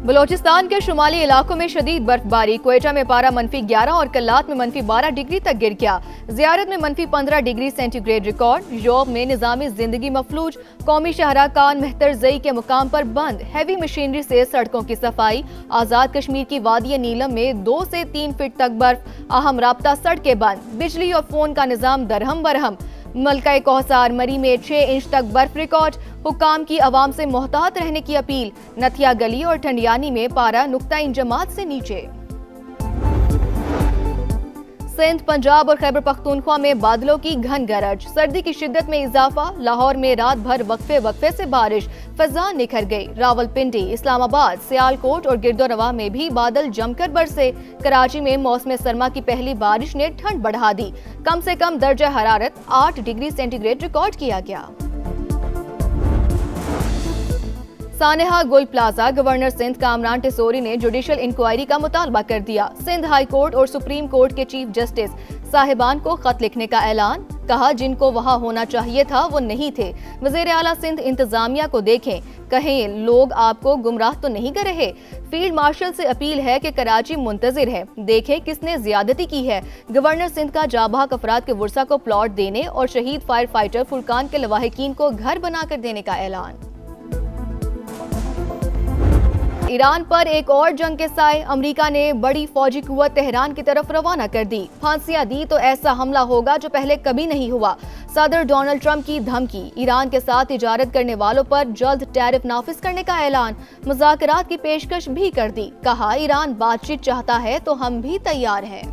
बलोचिस्तान के शुमाली इलाकों में शदीद बर्फबारी। क्वेटा में पारा -11 और कल्लात में -12 डिग्री तक गिर गया। ज़ियारत में -15 डिग्री सेंटीग्रेड रिकॉर्ड। योब में निज़ामी जिंदगी मफलूज। कौमी शाहरा कान मेहतरजई के मुकाम पर बंद। हैवी मशीनरी से सड़कों की सफाई। आज़ाद कश्मीर की वादी नीलम में 2 से 3 फीट तक बर्फ। अहम राब्ता सड़कें बंद। बिजली और फोन का निजाम दरहम बरहम। मलका कोहसार मरी में 6 इंच तक बर्फ रिकॉर्ड। हुकाम की आवाम से मोहतात रहने की अपील। नथिया गली और ठंडियानी में पारा नुक्ता इंजमात से नीचे। सिंध, पंजाब और खैबर पख्तूनख्वा में बादलों की घन गरज। सर्दी की शिद्दत में इजाफा। लाहौर में रात भर वक्फे से बारिश। फजा निखर गई। रावलपिंडी, इस्लामाबाद, सियालकोट और गिरदोनवा में भी बादल जमकर बरसे। कराची में मौसम सरमा की पहली बारिश ने ठंड बढ़ा दी। कम से कम दर्जा हरारत 8 डिग्री सेंटीग्रेड रिकॉर्ड किया गया। सानेहा गुल प्लाजा, गवर्नर सिंध कामरान टिसोरी ने जुडिशल इंक्वायरी का मुतालबा कर दिया। सिंध हाई कोर्ट और सुप्रीम कोर्ट के चीफ जस्टिस साहिबान को खत लिखने का ऐलान। कहा जिनको वहां होना चाहिए था वो नहीं थे। वज़ीर आला सिंध इंतजामिया को देखें, कहें लोग आपको गुमराह तो नहीं कर रहे। फील्ड मार्शल से अपील है कि कराची मुंतजिर है, देखें किसने ज्यादती की है। गवर्नर सिंध का जाबाक अफराद के वर्सा को प्लॉट देने और शहीद फायर फाइटर फुरकान के लवाहिकीन को घर बनाकर देने का ऐलान। ईरान पर एक और जंग के साए। अमेरिका ने बड़ी फौजी कुव्वत तेहरान की तरफ रवाना कर दी। फांसियां दी तो ऐसा हमला होगा जो पहले कभी नहीं हुआ। सदर डोनाल्ड ट्रंप की धमकी। ईरान के साथ तिजारत करने वालों पर जल्द टैरिफ नाफिज करने का ऐलान। मुज़ाकरात की पेशकश भी कर दी। कहा ईरान बातचीत चाहता है तो हम भी तैयार हैं।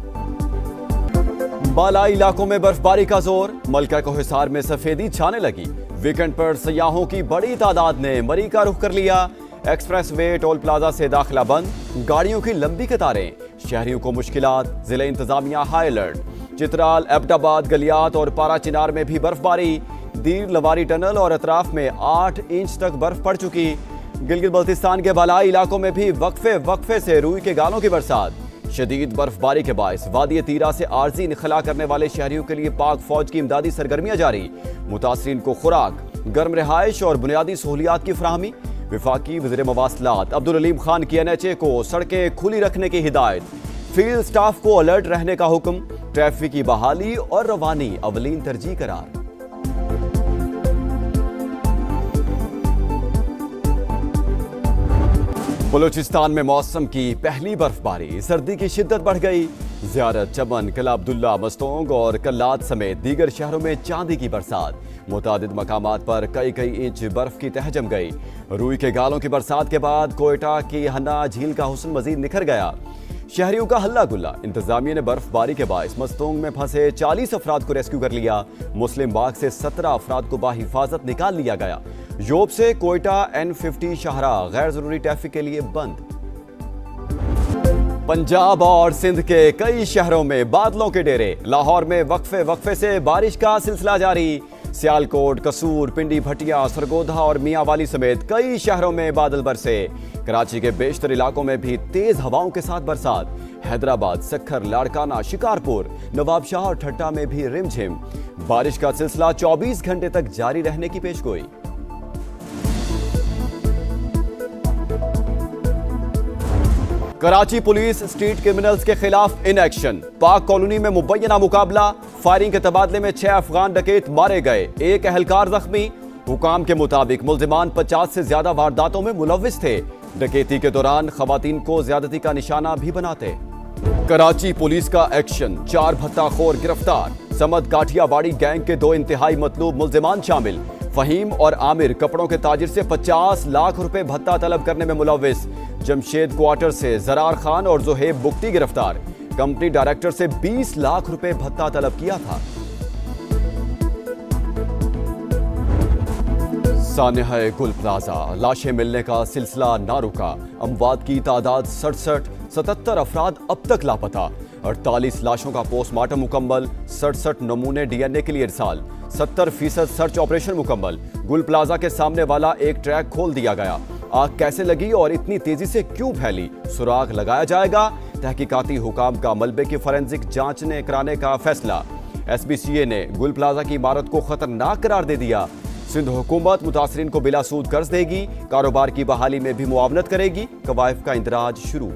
बालाई इलाकों में बर्फबारी का जोर। मलका कोहसार में सफेदी छाने लगी। वीकेंड पर सयाहों की बड़ी तादाद ने मरी का रुख कर लिया। एक्सप्रेस वे टोल प्लाजा से दाखिला बंद। गाड़ियों की लंबी कतारें। शहरियों को मुश्किलात। जिला इंतजामिया हाई अलर्ट। चित्राल, एबटाबाद, गलियात और पारा चिनार में भी बर्फबारी। दीर लवारी टनल और अतराफ में 8 इंच तक बर्फ पड़ चुकी। गिलगित बल्तिस्तान के बालाई इलाकों में भी वक्फे से रूई के गालों की बरसात। शदीद बर्फबारी के बायस वादी तीरा से आर्जी निखला करने वाले शहरियों के लिए पाक फौज की इमदादी सरगर्मियां जारी। मुतासरीन को खुराक, गर्म रिहाइश और बुनियादी सहूलियात की फराहमी। विफाकी वज़ीर मवासलात अब्दुल अलीम खान की NHA को सड़कें खुली रखने की हिदायत। फील्ड स्टाफ को अलर्ट रहने का हुक्म। ट्रैफिक की बहाली और रवानी अवलीन तरजीह करार। बलूचिस्तान में मौसम की पहली बर्फबारी। सर्दी की शिद्दत बढ़ गई। ज़ियारत, चमन, किला अब्दुल्ला, मस्तोंग और कल्लात समेत दीगर शहरों में चांदी की बरसात। मुतादिद मकामात पर कई इंच बर्फ की तह जम गई। रूई के गालों की बरसात के बाद कोयटा की हन्ना झील का हुस्न मजीद निखर गया। शहरियों का हल्ला गुल्ला। इंतजामिया ने बर्फबारी के बायस मस्तोंग में फंसे 40 अफराद को रेस्क्यू कर लिया। मुस्लिम बाग से 17 अफराद को बाहिफाजत निकाल लिया गया। योब से कोयटा N50 शाहरा गैर जरूरी ट्रैफिक के लिए बंद। पंजाब और सिंध के कई शहरों में बादलों के डेरे। लाहौर में वक्फे से बारिश का सिलसिला जारी। सियालकोट, कसूर, पिंडी, भटिया, सरगोधा और मियांवाली समेत कई शहरों में बादल बरसे। कराची के बेशतर इलाकों में भी तेज हवाओं के साथ बरसात। हैदराबाद, सक्खर, लाड़काना, शिकारपुर, नवाबशाह और ठट्टा में भी रिमझिम। बारिश का सिलसिला 24 घंटे तक जारी रहने की पेशगोई। कराची पुलिस स्ट्रीट क्रिमिनल्स के खिलाफ इन एक्शन। पाक कॉलोनी में मुबैना मुकाबला। फायरिंग के तबादले में 6 अफगान डकैत मारे गए, 1 एहलकार जख्मी। हुकाम के मुताबिक मुल्जिमान 50 से ज्यादा वारदातों में मुलव्विस थे। डकैती के दौरान खवातीन को ज्यादती का निशाना भी बनाते। कराची पुलिस का एक्शन। 4 भत्ताखोर गिरफ्तार। समद काठियावाड़ी गैंग के 2 इंतहाई मतलूब मुल्जिमान शामिल। फहीम और आमिर कपड़ों के ताजिर से 50 लाख रुपए भत्ता तलब करने में मुलव्विस। जमशेद क्वार्टर से जरार खान और जोहेब बुख्ती गिरफ्तार। कंपनी डायरेक्टर से 20 लाख रुपए भत्ता तलब किया था। सानेहा गुल प्लाजा। लाशें मिलने का सिलसिला ना रुका। अमवात की तादाद 67। 77 अफराद अब तक लापता। 48 लाशों का पोस्टमार्टम मुकम्मल। 67 नमूने DNA के लिए इरसाल। 70% सर्च ऑपरेशन मुकम्मल। गुल प्लाजा के सामने वाला एक ट्रैक खोल दिया गया। आग कैसे लगी और इतनी तेजी से क्यों फैली, सुराग लगाया जाएगा। तहकीकाती हुकाम का मलबे की फॉरेंसिक जांच कराने का फैसला। SBCA ने गुल प्लाजा की इमारत को खतरनाक करार दे दिया। सिंध हुकूमत मुतासरीन को बिला सूद कर्ज देगी, कारोबार की बहाली में भी मुआवनत करेगी, कवायफ का इंदराज शुरू।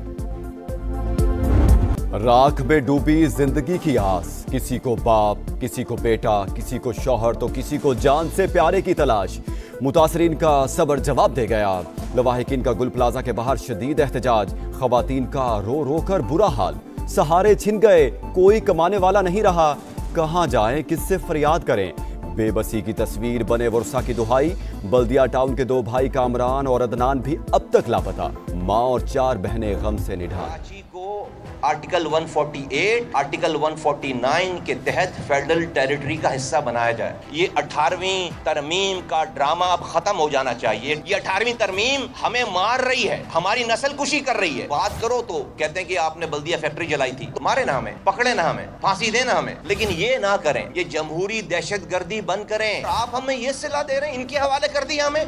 राख में डूबी जिंदगी की आस, किसी को बाप, किसी को बेटा, किसी को शौहर तो किसी को जान से प्यारे की तलाश। मुतासरीन का सब्र जवाब दे गया। लवाहिकीन का गुल प्लाजा के बाहर शदीद एहतजाज, खवातीन का रो रो कर बुरा हाल। सहारे छिन गए, कोई कमाने वाला नहीं रहा, कहां जाएं, किससे फरियाद करें। बेबसी की तस्वीर, बने वर्षा की दुहाई। बल्दिया टाउन के 2 भाई कामरान और अदनान भी अब तक लापता। मां और 4 बहनें गम से निढाल। कराची को आर्टिकल 148, आर्टिकल 149 के तहत फेडरल टेरिटरी का हिस्सा बनाया जाए। ये 18वीं तरमीम का ड्रामा अब खत्म हो जाना चाहिए। ये 18वीं तरमीम हमें मार रही है, हमारी नस्ल कुशी कर रही है। बात करो तो कहते हैं कि आपने बल्दिया फैक्ट्री जलाई थी, तो मारे ना हमें, पकड़े ना हमें, फांसी देना हमें, लेकिन ये ना करें। ये जमहूरी दहशतगर्दी बंद करें। आप हमें ये सिला दे रहे हैं, इनके हवाले कर दिया हमें।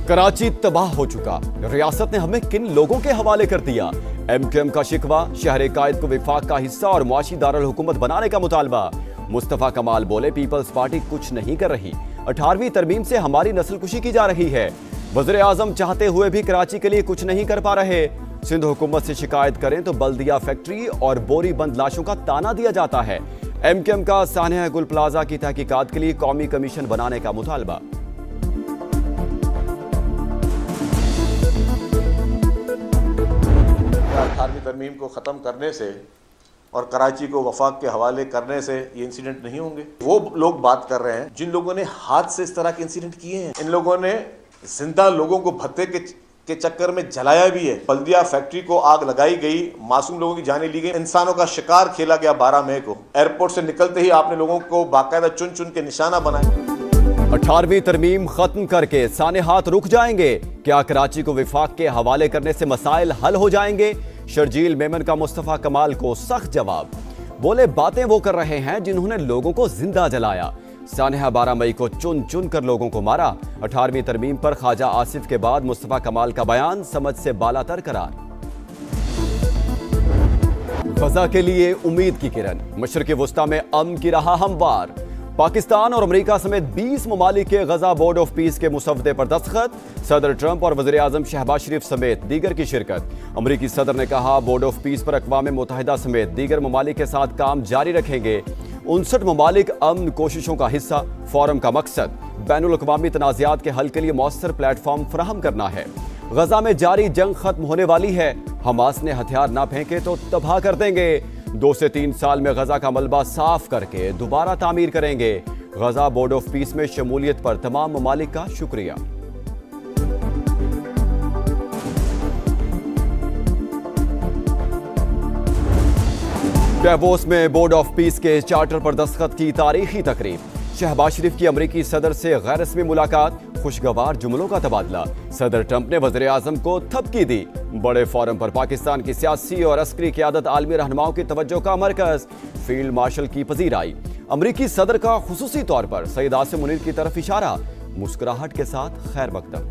कराची तबाह हो चुका, रियासत ने हमें किन लोगों के हवाले कर दिया। एमक्यूएम का शिकवा, शहर कायद को विफाक का हिस्सा और मुआशी दारुल हुकूमत बनाने का मुतालबा। मुस्तफा कमाल बोले, पीपल्स पार्टी कुछ नहीं कर रही, 18वीं तरमीम से हमारी नस्लकुशी की जा रही है। वज़ीर आज़म चाहते हुए भी कराची के लिए कुछ नहीं कर पा रहे। सिंध हुकूमत से शिकायत करें तो बल्दिया फैक्ट्री और बोरी बंद लाशों का ताना दिया जाता है। एमक्यूएम का सानिया गुल प्लाजा की तहकीकात के लिए कौमी कमीशन बनाने का मुतालबा। 18वीं तरमीम को ख़त्म करने से और कराची को वफाक के हवाले करने से ये इंसिडेंट नहीं होंगे। वो लोग बात कर रहे हैं जिन लोगों ने हाथ से इस तरह के इंसिडेंट किए हैं। इन लोगों ने जिंदा लोगों को भत्ते के चक्कर में जलाया भी है। बल्दिया फैक्ट्री को आग लगाई गई, मासूम लोगों की जानें ली गई, इंसानों का शिकार खेला गया। 12 मई को एयरपोर्ट से निकलते ही आपने लोगों को बाकायदा चुन चुन के निशाना बनाया। 18वीं तरमीम खत्म करके साने हाथ रुक जाएंगे? क्या कराची को विफाक के हवाले करने से मसाइल हल हो जाएंगे? शर्जील मेमन का मुस्तफा कमाल को सख्त जवाब। बोले, बातें वो कर रहे हैं जिन्होंने लोगों को जिंदा जलाया। सानहा 12 मई को चुन चुन कर लोगों को मारा। 18वीं तरमीम पर ख्वाजा आसिफ के बाद मुस्तफा कमाल का बयान समझ से बालातर करार। गजा के लिए उम्मीद की किरण, मशरिक़ वुस्ता में अमन की राह हमवार। पाकिस्तान और अमेरिका समेत 20 ममालिक के गजा बोर्ड ऑफ पीस के मुसव्वदे पर दस्तखत। सदर ट्रंप और वज़ीर आज़म शहबाज शरीफ समेत दीगर की शिरकत। अमेरिकी सदर ने कहा, बोर्ड ऑफ पीस पर अक़वाम मुत्तहिदा समेत दीगर ममालिक के साथ काम जारी रखेंगे। 59 ममालिक अमन कोशिशों का हिस्सा। फोरम का मकसद बैनुल अक़वामी तनाज़ात के हल के लिए मौसर प्लेटफॉर्म फराहम करना है। गजा में जारी जंग खत्म होने वाली है। हमास ने हथियार ना फेंके तो तबाह कर देंगे। 2 से 3 साल में गजा का मलबा साफ करके दोबारा तामीर करेंगे। गजा बोर्ड ऑफ पीस में शमूलियत पर तमाम ममालिक का शुक्रिया। डेवोस में बोर्ड ऑफ पीस के चार्टर पर दस्तखत की तारीखी तकरीब। शहबाज शरीफ की अमेरिकी सदर से गैर रस्मी मुलाकात, खुशगवार जुमलों का तबादला। सदर ट्रंप ने वज़ीर आज़म को थपकी दी। बड़े फोरम पर पाकिस्तान की सियासी और अस्करी क़यादत आलमी रहनुमाओं की तवज्जो का मरकज। फील्ड मार्शल की पजीराई। अमेरिकी सदर का खुसूसी तौर पर सईद आसिम मुनीर की तरफ इशारा, मुस्कुराहट के साथ खैर मकदम।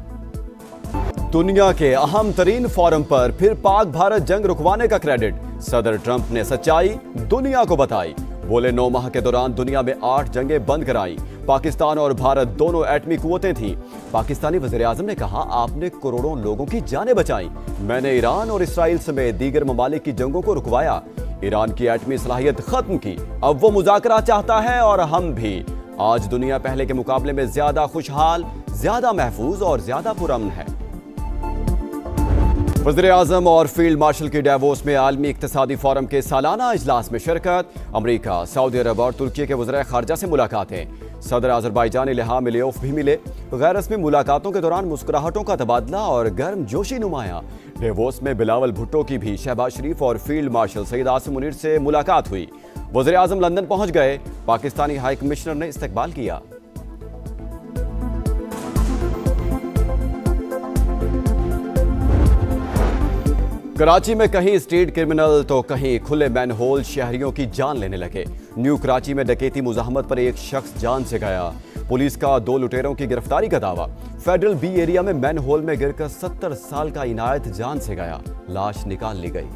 दुनिया के अहम तरीन फोरम पर फिर पाक भारत जंग रुकवाने का क्रेडिट। सदर ट्रंप ने सच्चाई दुनिया को बताई। बोले, 9 माह के दौरान दुनिया में 8 जंगें बंद कराई। पाकिस्तान और भारत दोनों एटमी कुव्वतें थीं। पाकिस्तानी वज़ीर आज़म ने कहा, आपने करोड़ों लोगों की जानें बचाई। मैंने ईरान और इसराइल समेत दीगर ममालिक की जंगों को रुकवाया। ईरान की एटमी सलाहियत खत्म की। अब वो मुज़ाकरा चाहता है और हम भी। आज दुनिया पहले के मुकाबले में ज्यादा खुशहाल, ज्यादा महफूज और ज्यादा पुरअमन है। वज़ीर आज़म और फील्ड मार्शल की डेवोस में आलमी इक्तिसादी फोरम के सालाना इजलास में शिरकत। अमेरिका, सऊदी अरब और तुर्की के वज़ीर ख़ारजा से मुलाकातें। सदर अज़रबैजान इल्हाम अलियोव भी मिले। गैर रस्मी मुलाकातों के दौरान मुस्कुराहटों का तबादला और गर्म जोशी नुमाया। डेवोस में बिलावल भुट्टो की भी शहबाज शरीफ और फील्ड मार्शल सईद आसिम मुनीर से मुलाकात हुई। वज़ीर आज़म लंदन पहुंच गए। पाकिस्तानी हाई कमिश्नर ने इस्तकबाल किया। कराची में कहीं स्ट्रीट क्रिमिनल तो कहीं खुले मैनहोल शहरियों की जान लेने लगे। न्यू कराची में डकैती मुजाहमत पर एक शख्स जान से गया। पुलिस का 2 लुटेरों की गिरफ्तारी का दावा। फेडरल बी एरिया में मैनहोल में गिरकर 70 साल का इनायत जान से गया। लाश निकाल ली गई।